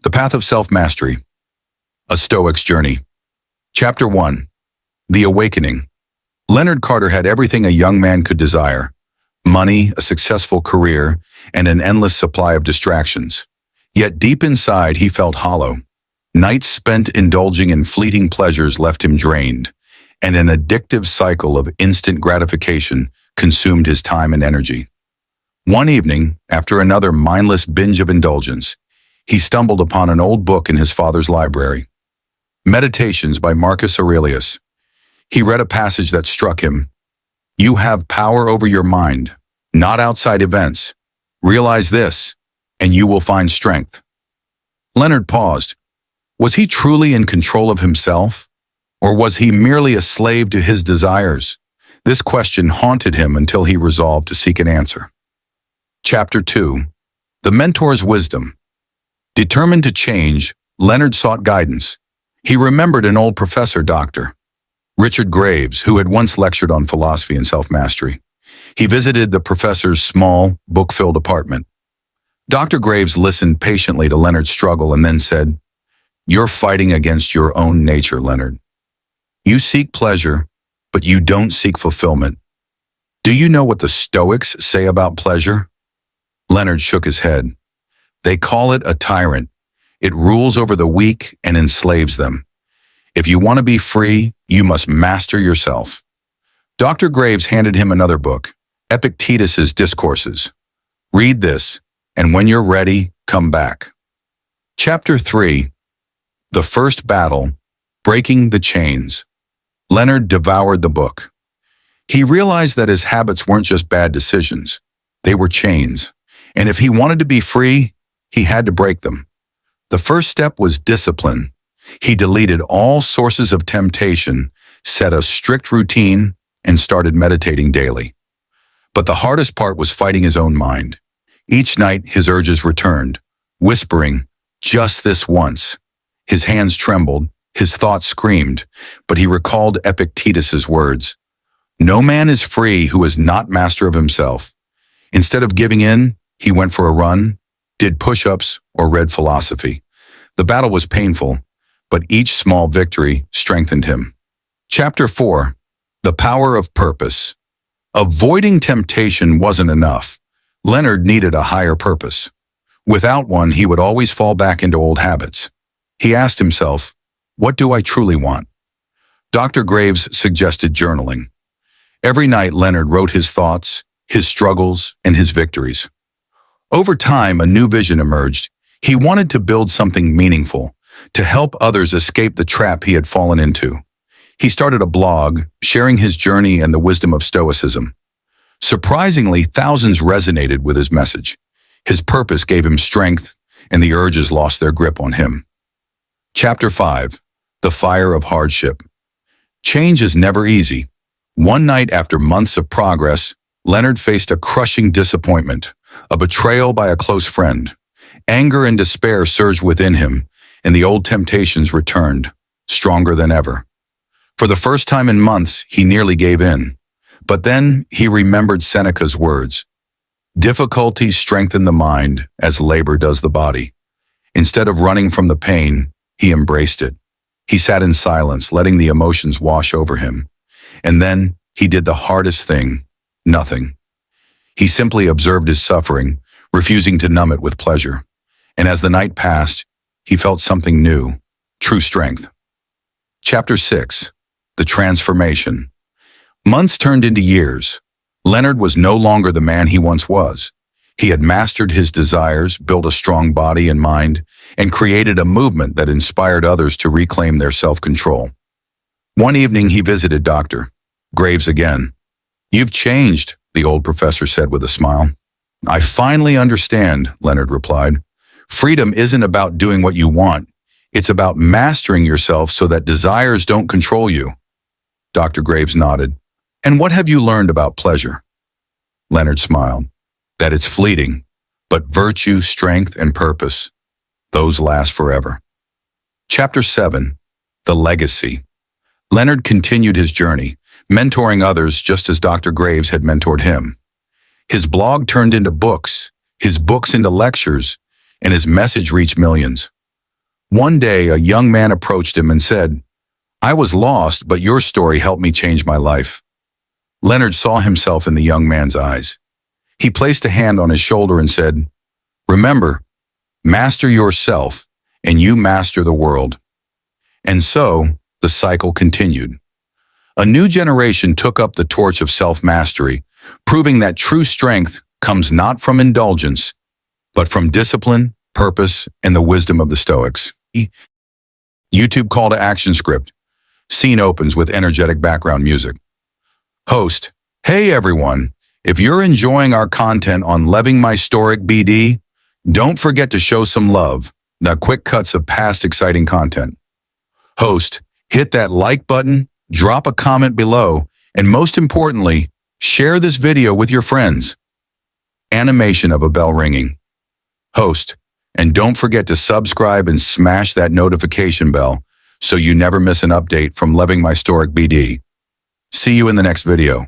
The Path of Self-Mastery, A Stoic's Journey. Chapter 1. The Awakening. Leonard Carter had everything a young man could desire: money, a successful career, and an endless supply of distractions. Yet deep inside, he felt hollow. Nights spent indulging in fleeting pleasures left him drained, and an addictive cycle of instant gratification consumed his time and energy. One evening, after another mindless binge of indulgence, he stumbled upon an old book in his father's library. Meditations by Marcus Aurelius. He read a passage that struck him. "You have power over your mind, not outside events. Realize this, and you will find strength." Leonard paused. Was he truly in control of himself? Or was he merely a slave to his desires? This question haunted him until he resolved to seek an answer. Chapter 2. The Mentor's Wisdom. Determined to change, Leonard sought guidance. He remembered an old professor, Dr. Richard Graves, who had once lectured on philosophy and self-mastery. He visited the professor's small, book-filled apartment. Dr. Graves listened patiently to Leonard's struggle and then said, "You're fighting against your own nature, Leonard. You seek pleasure, but you don't seek fulfillment. Do you know what the Stoics say about pleasure?" Leonard shook his head. "They call it a tyrant. It rules over the weak and enslaves them. If you want to be free, you must master yourself." Dr. Graves handed him another book, Epictetus's Discourses. "Read this, and when you're ready, come back." Chapter 3. The First Battle, Breaking the Chains. Leonard devoured the book. He realized that his habits weren't just bad decisions. They were chains, and if he wanted to be free, he had to break them. The first step was discipline. He deleted all sources of temptation, set a strict routine, and started meditating daily. But the hardest part was fighting his own mind. Each night, his urges returned, whispering, "Just this once." His hands trembled, his thoughts screamed, but he recalled Epictetus's words. "No man is free who is not master of himself." Instead of giving in, he went for a run, did push-ups, or read philosophy. The battle was painful, but each small victory strengthened him. Chapter 4. The Power of Purpose. Avoiding temptation wasn't enough. Leonard needed a higher purpose. Without one, he would always fall back into old habits. He asked himself, what do I truly want? Dr. Graves suggested journaling. Every night, Leonard wrote his thoughts, his struggles, and his victories. Over time, a new vision emerged. He wanted to build something meaningful, to help others escape the trap he had fallen into. He started a blog, sharing his journey and the wisdom of Stoicism. Surprisingly, thousands resonated with his message. His purpose gave him strength, and the urges lost their grip on him. Chapter 5. The Fire of Hardship. Change is never easy. One night after months of progress, Leonard faced a crushing disappointment, a betrayal by a close friend. Anger and despair surged within him, and the old temptations returned, stronger than ever. For the first time in months, he nearly gave in. But then he remembered Seneca's words, "Difficulties strengthen the mind as labor does the body." Instead of running from the pain, he embraced it. He sat in silence, letting the emotions wash over him. And then he did the hardest thing, nothing. He simply observed his suffering, refusing to numb it with pleasure. And as the night passed, he felt something new, true strength. Chapter 6. The Transformation. Months turned into years. Leonard was no longer the man he once was. He had mastered his desires, built a strong body and mind, and created a movement that inspired others to reclaim their self-control. One evening, he visited Dr. Graves again. "You've changed," the old professor said with a smile. "I finally understand," Leonard replied. "Freedom isn't about doing what you want. It's about mastering yourself so that desires don't control you." Dr. Graves nodded. "And what have you learned about pleasure?" Leonard smiled. "That it's fleeting, but virtue, strength, and purpose, those last forever." Chapter 7. The Legacy. Leonard continued his journey, mentoring others just as Dr. Graves had mentored him. His blog turned into books, his books into lectures, and his message reached millions. One day, a young man approached him and said, "I was lost, but your story helped me change my life." Leonard saw himself in the young man's eyes. He placed a hand on his shoulder and said, "Remember, master yourself, and you master the world." And so, the cycle continued. A new generation took up the torch of self-mastery, proving that true strength comes not from indulgence, but from discipline, purpose, and the wisdom of the Stoics. YouTube call to action script. Scene opens with energetic background music. Host: "Hey everyone, if you're enjoying our content on Living My Stoic BD, don't forget to show some love, the quick cuts of past exciting content." Host: "Hit that like button, drop a comment below, and most importantly, share this video with your friends." Animation of a bell ringing. Host: "And don't forget to subscribe and smash that notification bell so you never miss an update from Living My Stoic BD. See you in the next video.